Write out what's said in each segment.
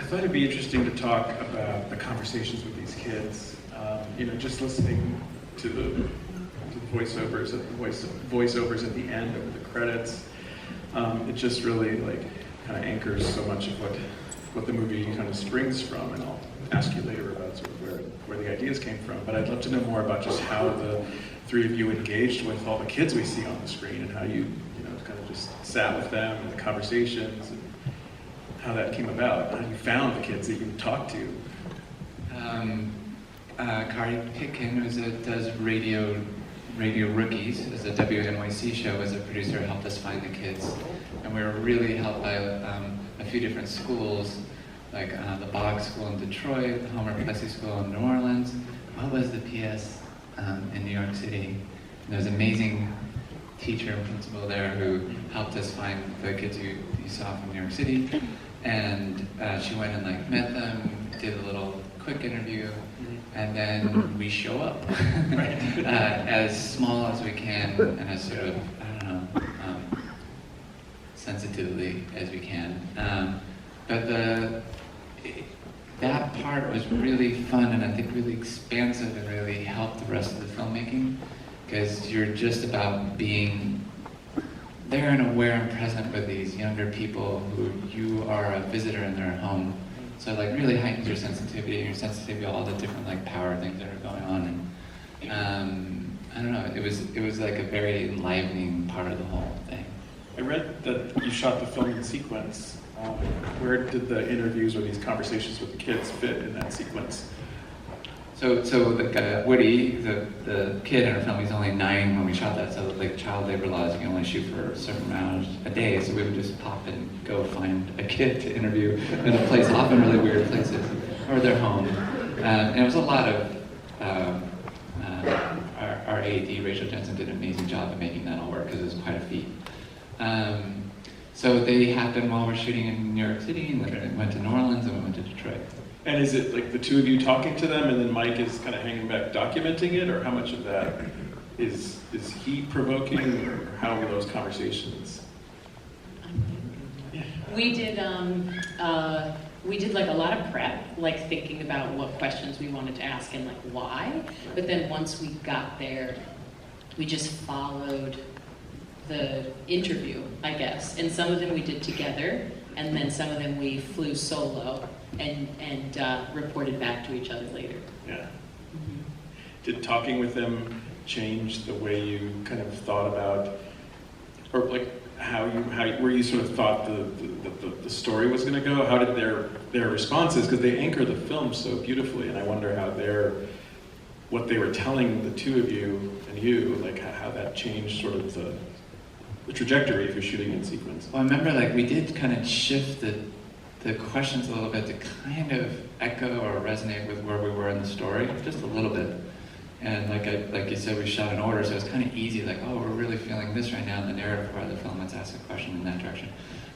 thought it'd be interesting to talk about the conversations with these kids. Just listening to the voiceovers at the end of the credits. It just really kind of anchors so much of what the movie kind of springs from, and I'll ask you later about sort of where the ideas came from. But I'd love to know more about just how the three of you engaged with all the kids we see on the screen, and how you kind of just sat with them and the conversations, and how that came about, how you found the kids that you talked to. Kari Pitkin, who does Radio Rookies, as a WNYC show, as a producer, helped us find the kids. And we were really helped by a few different schools, like the Bog School in Detroit, the Homer Plessy School in New Orleans. What was the PS in New York City? And there was an amazing teacher and principal there who helped us find the kids you saw from New York City. And she went and met them, did a little quick interview, and then we show up as small as we can and as sort of, sensitively as we can. But that part was really fun, and I think really expansive, and really helped the rest of the filmmaking, because you're just about being there and aware and present with these younger people who you are a visitor in their home. So really heightens your sensitivity to all the different power things that are going on. And I don't know, it was like a very enlivening part of the whole thing. I read that you shot the film in sequence. Where did the interviews or these conversations with the kids fit in that sequence? So Woody, the kid in our film, he's only 9 when we shot that, so child labor laws, you can only shoot for a certain amount a day, so we would just pop and go find a kid to interview in a place, often really weird places, or their home. And it was a lot of, our AD, Rachel Jensen, did an amazing job of making that all work, because it was quite a feat. So they happened while we're shooting in New York City, and then we went to New Orleans, and we went to Detroit. And is it the two of you talking to them, and then Mike is kind of hanging back documenting it, or how much of that is he provoking, or how are those conversations? We did a lot of prep, thinking about what questions we wanted to ask and why. But then once we got there, we just followed the interview, I guess. And some of them we did together, and then some of them we flew solo and reported back to each other later. Yeah. Mm-hmm. Did talking with them change the way you kind of thought about, or where you sort of thought the story was going to go? How did their responses, because they anchor the film so beautifully, and I wonder how what they were telling the two of you and you, how that changed sort of the trajectory if you're shooting in sequence. Well, I remember we did kind of shift the questions a little bit to kind of echo or resonate with where we were in the story, just a little bit. And like you said, we shot in order, so it was kind of easy, we're really feeling this right now in the narrative part of the film, let's ask a question in that direction.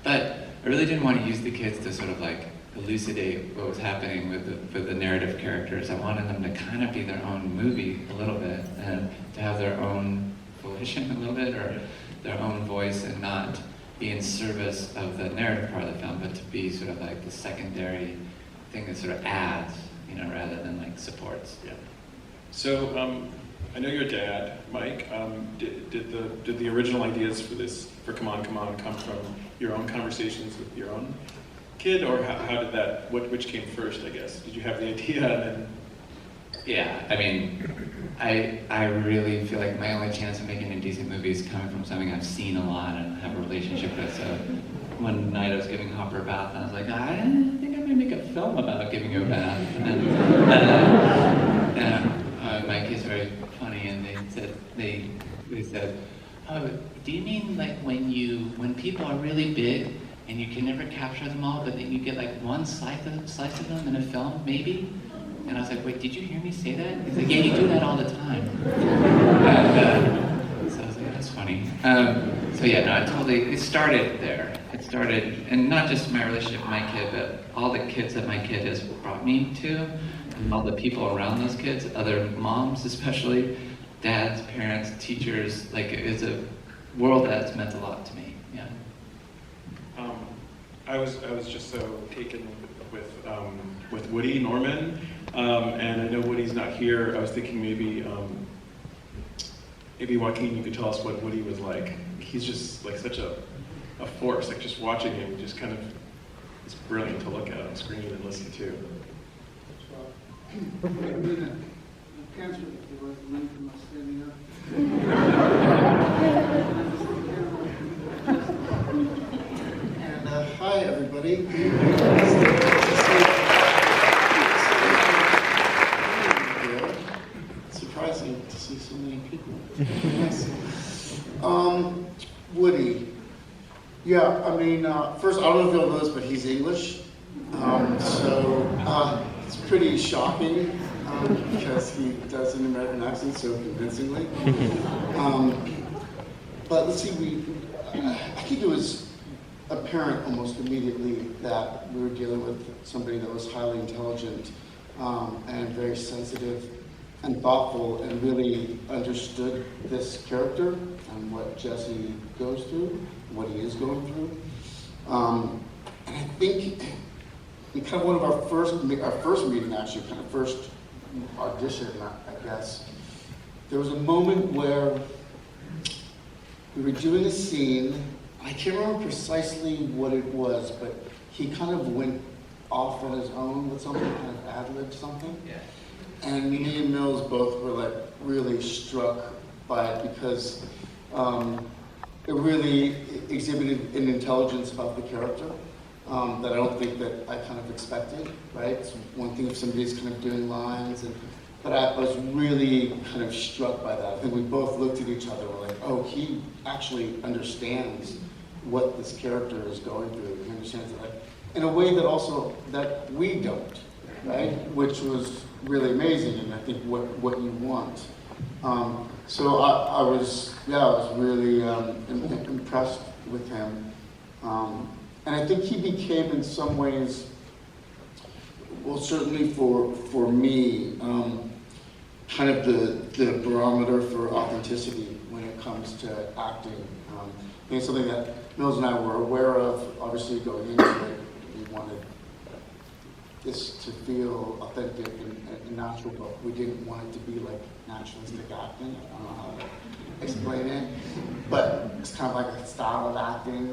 But I really didn't want to use the kids to sort of elucidate what was happening with the narrative characters. I wanted them to kind of be their own movie a little bit, and to have their own volition a little bit, or their own voice, and not be in service of the narrative part of the film, but to be sort of the secondary thing that sort of adds, rather than supports. Yeah. So I know you're a dad, Mike. Did the original ideas for Come On, Come On come from your own conversations with your own kid, or how did that? Which came first? I guess. Did you have the idea and then? Yeah, I mean, I really feel like my only chance of making a decent movie is coming from something I've seen a lot and have a relationship with. So one night I was giving Hopper a bath, and I was like, I think I might make a film about giving you a bath. And my kids are very funny, and they said, oh, do you mean when people are really big and you can never capture them all, but then you get one slice of them in a film, maybe? And I was like, wait, did you hear me say that? He's like, yeah, you do that all the time. And, so I was like, that's funny. It started there. It started, and not just my relationship with my kid, but all the kids that my kid has brought me to, and all the people around those kids, other moms especially, dads, parents, teachers. It's a world that's meant a lot to me. Yeah. I was just so taken with Woody Norman, and I know Woody's not here. I was thinking maybe Joaquin, you could tell us what Woody was like. He's just like such a force. Like just watching him, just kind of, it's brilliant to look at on screen and listen to. And hi, everybody. Surprising to see so many people. Yes. Woody. Yeah, I mean, first, I don't know if you'll know this, but he's English. So it's pretty shocking because he does an American accent so convincingly. But let's see, I think it was apparent almost immediately that we were dealing with somebody that was highly intelligent and very sensitive and thoughtful and really understood this character and what Jesse goes through, what he is going through. And I think in kind of one of our first meeting, actually, kind of first audition, I guess, there was a moment where we were doing a scene. I can't remember precisely what it was, but he kind of went off on his own with something, kind of ad-libbed something. Yeah. And me and Mills both were like really struck by it because it really exhibited an intelligence about the character that I don't think that I kind of expected, right? It's one thing if somebody's kind of doing lines, but I was really kind of struck by that. I think we both looked at each other and were like, oh, he actually understands what this character is going through. He understands it like, in a way that also that we don't, right? Which was really amazing, and I think what you want. So I was really impressed with him, and I think he became in some ways, well, certainly for me, kind of the barometer for authenticity when it comes to acting. I think it's something that Mills and I were aware of, obviously going into it. We wanted this to feel authentic and natural, but we didn't want it to be like naturalistic acting. I don't know how to explain it, but it's kind of like a style of acting,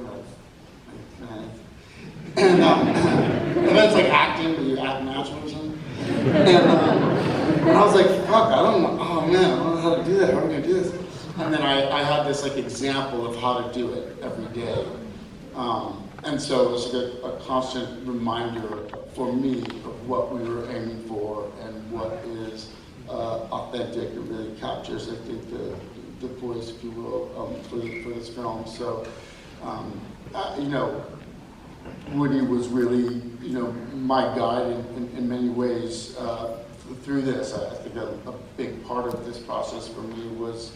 and that's like acting, but you act natural or something. And I was like, fuck, I don't know. Oh man, I don't know how to do that. How are we gonna do this? And then I had this like example of how to do it every day. And so it was like a constant reminder for me of what we were aiming for and what is authentic and really captures, I think, the voice, if you will, for this film. So, Woody was really, my guide in many ways through this. I think a big part of this process for me was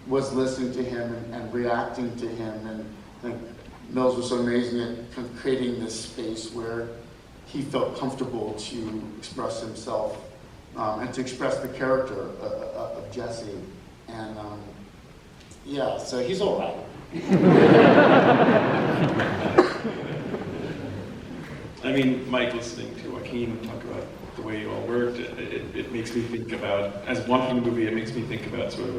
listening to him and reacting to him. And I think Mills was so amazing at kind of creating this space where he felt comfortable to express himself and to express the character of Jesse. And so he's all right. I mean, Mike, listening to Joaquin talk about the way you all worked, it makes me think about, as watching the movie, it makes me think about sort of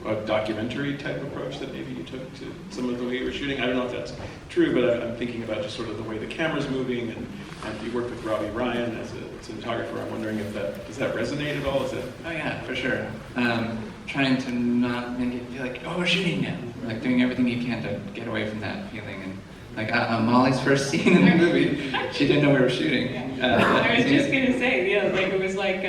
a documentary type approach that maybe you took to some of the way you were shooting. I don't know if that's true, but I'm thinking about just sort of the way the camera's moving, and you worked with Robbie Ryan as a cinematographer. I'm wondering if does that resonate at all? Is it? Oh yeah, for sure. Trying to not make it feel like, oh, we're shooting now. Like doing everything you can to get away from that feeling. And like Molly's first scene in the movie, she didn't know we were shooting. I was just gonna say, like it was like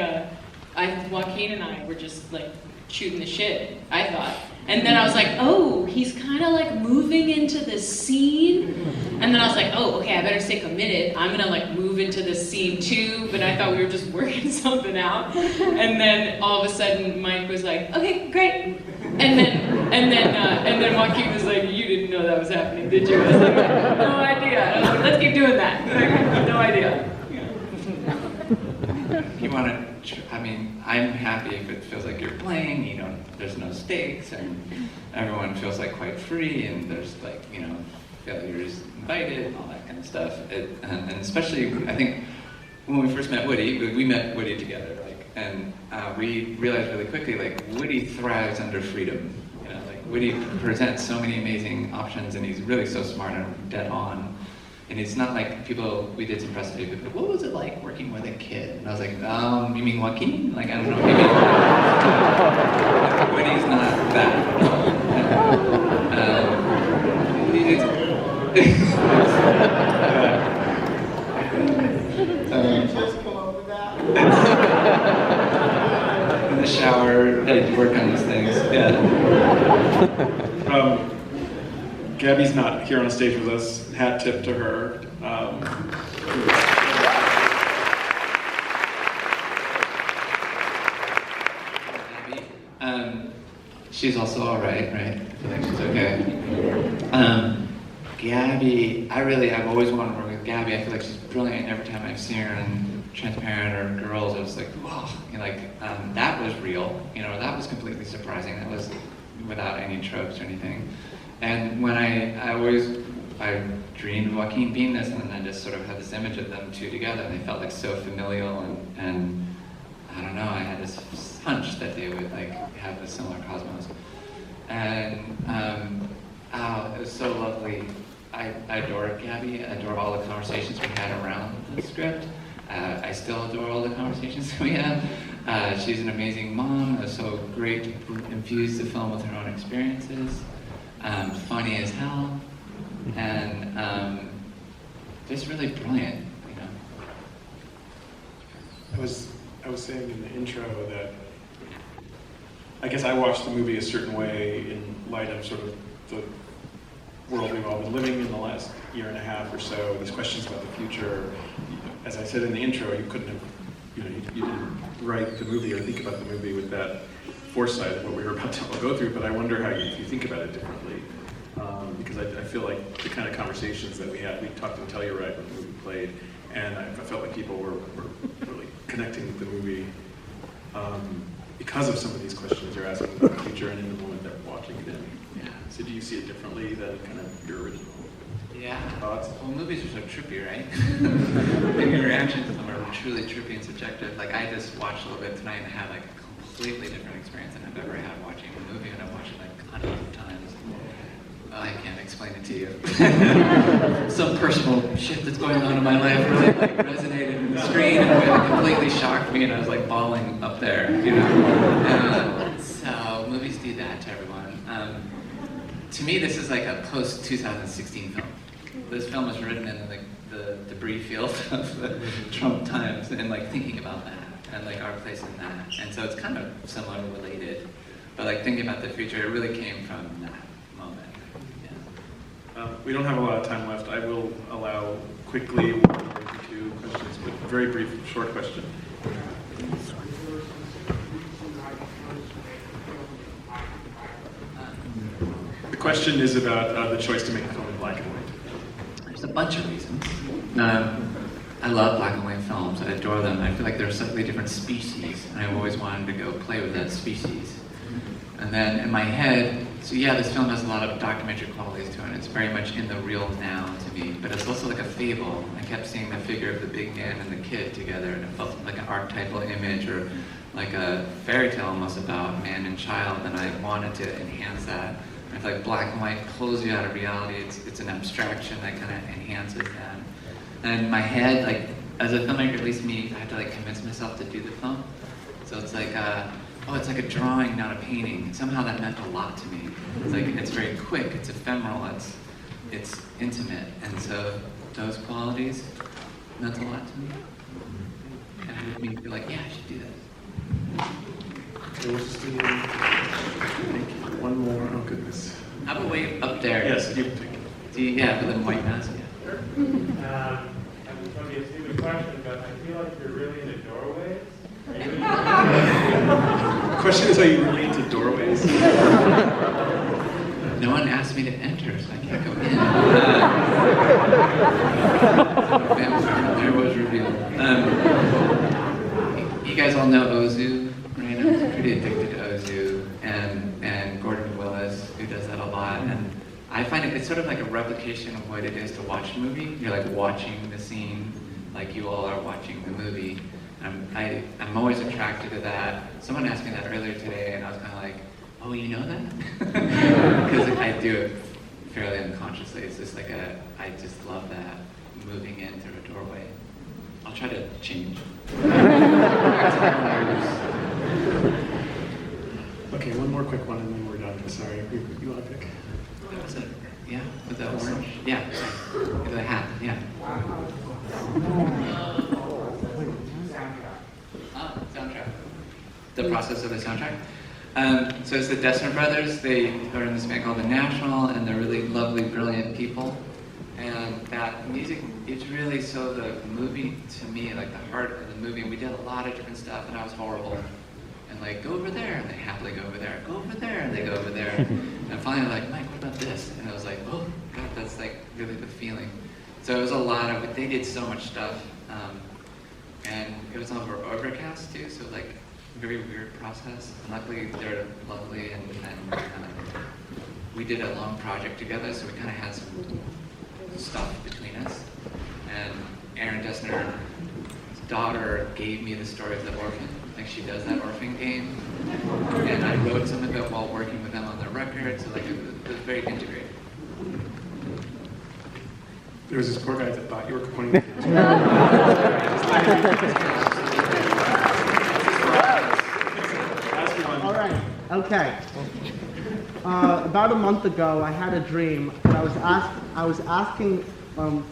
Joaquin and I were just like shooting the shit, I thought. And then I was like, oh, he's kind of like moving into the scene. And then I was like, oh, okay, I better stay committed. I'm gonna like move into the scene too. But I thought we were just working something out. And then all of a sudden, Mike was like, okay, great. And then Joaquin was like, you didn't know that was happening, did you? I was like, no idea. I was like, let's keep doing that. Like, no idea. You want to, I'm happy if it feels like you're playing, there's no stakes, and everyone feels like quite free, and there's like, failures invited and all that kind of stuff. And especially, I think, when we first met Woody, we met Woody together, and we realized really quickly, Woody thrives under freedom. Woody presents so many amazing options, and he's really so smart and dead on. And it's not like people, we did some press today, but what was it like working with a kid? And I was like, you mean Joaquin? I don't know, maybe. Woody's not that. Just come up with that. In the shower, I'd work on these things, yeah. Gabby's not here on stage with us. Hat tip to her. She's also all right? I feel like she's okay. Gabby, I've always wanted to work with Gabby. I feel like she's brilliant every time I've seen her in Transparent or Girls. I was like, whoa, that was real. That was completely surprising. That was without any tropes or anything. And when I dreamed of Joaquin being this, and then I just sort of had this image of them two together, and they felt like so familial, and I don't know, I had this hunch that they would have a similar cosmos. And it was so lovely. I adore Gabby. I adore all the conversations we had around the script. I still adore all the conversations we have. She's an amazing mom. It was so great to infuse the film with her own experiences. Funny as hell, and just really brilliant. I was saying in the intro that I guess I watched the movie a certain way in light of sort of the world we've all been living in the last year and a half or so. These questions about the future. As I said in the intro, you couldn't have, you didn't write the movie or think about the movie with that foresight of what we were about to all go through. But I wonder how you think about it differently, because I feel like the kind of conversations that we had, we talked in Telluride when the movie played, and I felt like people were really connecting with the movie because of some of these questions you're asking about the future and in the moment they're watching it in. Yeah. So do you see it differently than kind of your original thoughts? Well, movies are so trippy, right? Your reactions to them are truly trippy and subjective. I just watched a little bit tonight and had a completely different experience than I've ever had watching a movie, and I've watched it hundreds of times. I can't explain it to you. Some personal shit that's going on in my life really resonated in the screen and it completely shocked me, and I was bawling up there, So movies do that to everyone. To me, this is a post-2016 film. This film was written in the debris field of the Trump times, and thinking about that and our place in that. And so it's kind of similar, related, but thinking about the future, it really came from that moment. Yeah. We don't have a lot of time left. I will allow quickly 1 or 2 questions, but very brief, short question. The question is about the choice to make a film in black and white. There's a bunch of reasons. I love black and white films. I adore them. I feel like they're a slightly different species, and I've always wanted to go play with that species. And then in my head, this film has a lot of documentary qualities to it. It's very much in the real now to me, but it's also like a fable. I kept seeing the figure of the big man and the kid together, and it felt like an archetypal image or like a fairy tale almost about man and child, and I wanted to enhance that. I feel like black and white pulls you out of reality. It's an abstraction that kind of enhances that. And in my head, as a filmmaker, at least me, I have to convince myself to do the film. So it's it's like a drawing, not a painting. Somehow that meant a lot to me. It's it's very quick, it's ephemeral, it's intimate. And so those qualities meant a lot to me. And it made me feel I should do that. Okay, we'll just do one more. Oh goodness. How about way up there? Yes, you take it. With the white mask. Sure. It's going to be a stupid question, but I feel like you're really into doorways. Are you really The question is, are you really into doorways? No one asked me to enter, so I can't go in. There was revealed. You guys all know Ozu, right? I'm pretty addicted to Ozu, and Gordon Willis, who does that a lot. And I find it's sort of like a replication of what it is to watch a movie. You're like watching the scene like you all are watching the movie. I'm always attracted to that. Someone asked me that earlier today, and I was kind of like, oh, you know that? Because I do it fairly unconsciously. It's just like I just love that, moving in through a doorway. I'll try to change. Okay, one more quick one and then we're done. Sorry, you want to pick? What was it? Yeah, with the orange? Yeah, with the hat, yeah. Soundtrack. The process of the soundtrack. So it's the Dessner brothers. They are in this band called The National, and they're really lovely, brilliant people. And that music is really so the movie, to me, like the heart of the movie. And we did a lot of different stuff, and I was horrible. And like, go over there, and they happily go over there. Go over there, and they go over there. And finally, like, Mike, what about this? And I was like, oh, God, that's like really the feeling. So it was a lot of, they did so much stuff. And it was over Overcast too, so like, very weird process. And luckily, they're lovely, and we did a long project together, so we kind of had some stuff between us. And Aaron Dessner's daughter gave me the story of the orphan, like she does that orphan game. And I wrote some of it while working with them on their record, so like it was very integrated. There was this poor guy that thought you were pointing at All right, okay. About a month ago, I had a dream, and I was asking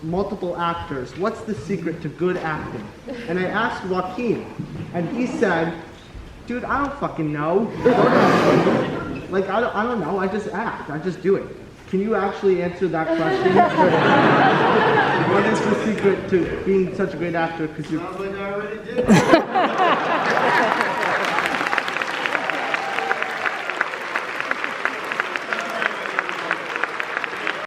multiple actors, what's the secret to good acting? And I asked Joaquin, and he said, dude, I don't fucking know. Like, I don't know, I just act, I just do it. Can you actually answer that question? What is the secret to being such a great actor? Because you. Sounds like I already did.